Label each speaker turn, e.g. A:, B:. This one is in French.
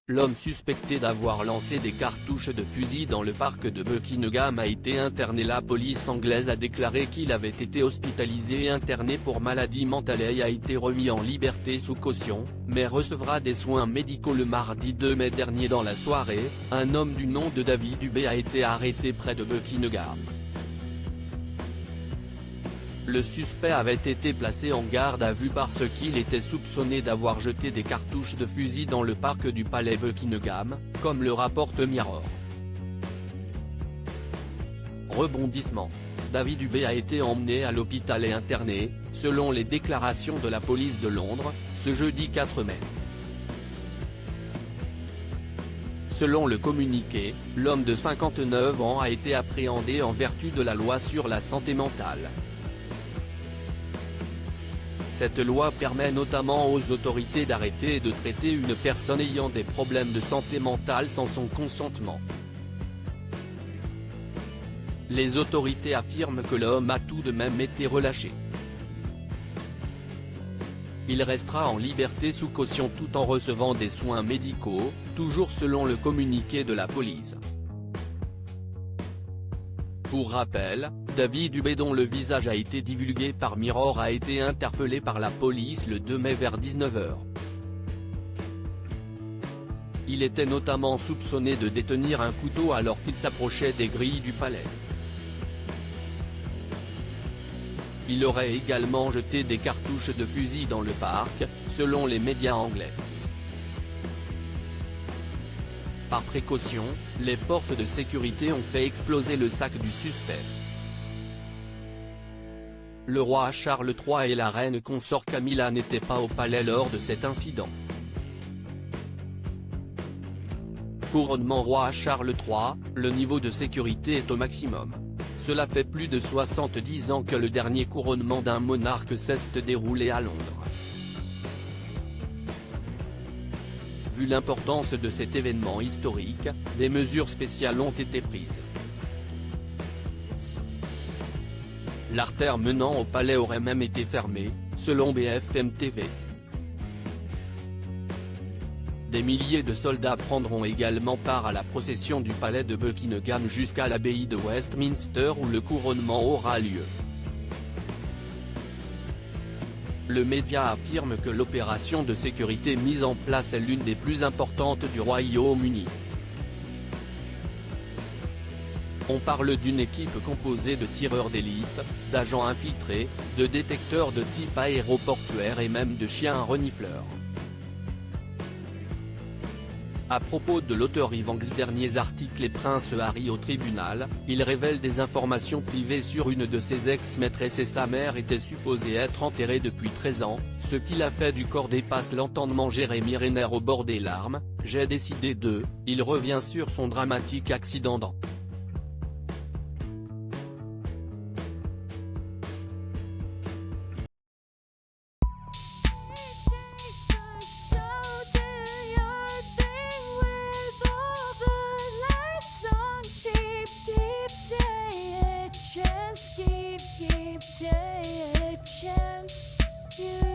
A: L'homme suspecté d'avoir lancé des cartouches de fusil dans le parc de Buckingham a été interné. La police anglaise a déclaré qu'il avait été hospitalisé et interné pour maladie mentale et a été remis en liberté sous caution, mais recevra des soins médicaux. Le mardi 2 mai dernier dans la soirée, un homme du nom de David Dubé a été arrêté près de Buckingham. Le suspect avait été placé en garde à vue parce qu'il était soupçonné d'avoir jeté des cartouches de fusil dans le parc du palais Buckingham, comme le rapporte Mirror. Rebondissement. David Dubé a été emmené à l'hôpital et interné, selon les déclarations de la police de Londres, ce jeudi 4 mai. Selon le communiqué, l'homme de 59 ans a été appréhendé en vertu de la loi sur la santé mentale. Cette loi permet notamment aux autorités d'arrêter et de traiter une personne ayant des problèmes de santé mentale sans son consentement. Les autorités affirment que l'homme a tout de même été relâché. Il restera en liberté sous caution tout en recevant des soins médicaux, toujours selon le communiqué de la police. Pour rappel, David Dubé, dont le visage a été divulgué par Mirror, a été interpellé par la police le 2 mai vers 19 h. Il était notamment soupçonné de détenir un couteau alors qu'il s'approchait des grilles du palais. Il aurait également jeté des cartouches de fusil dans le parc, selon les médias anglais. Par précaution, les forces de sécurité ont fait exploser le sac du suspect. Le roi Charles III et la reine consort Camilla n'étaient pas au palais lors de cet incident. Couronnement roi Charles III, le niveau de sécurité est au maximum. Cela fait plus de 70 ans que le dernier couronnement d'un monarque s'est déroulé à Londres. Vu l'importance de cet événement historique, des mesures spéciales ont été prises. L'artère menant au palais aurait même été fermée, selon BFM TV. Des milliers de soldats prendront également part à la procession du palais de Buckingham jusqu'à l'abbaye de Westminster où le couronnement aura lieu. Le média affirme que l'opération de sécurité mise en place est l'une des plus importantes du Royaume-Uni. On parle d'une équipe composée de tireurs d'élite, d'agents infiltrés, de détecteurs de type aéroportuaire et même de chiens renifleurs. À propos de l'auteur Evans, derniers articles et Prince Harry au tribunal, il révèle des informations privées sur une de ses ex-maîtresses et sa mère était supposée être enterrée depuis 13 ans, ce qui l'a fait du corps dépasse l'entendement. Jérémy Renner au bord des larmes, j'ai décidé de, il revient sur son dramatique accident dans
B: Keep taking a chance.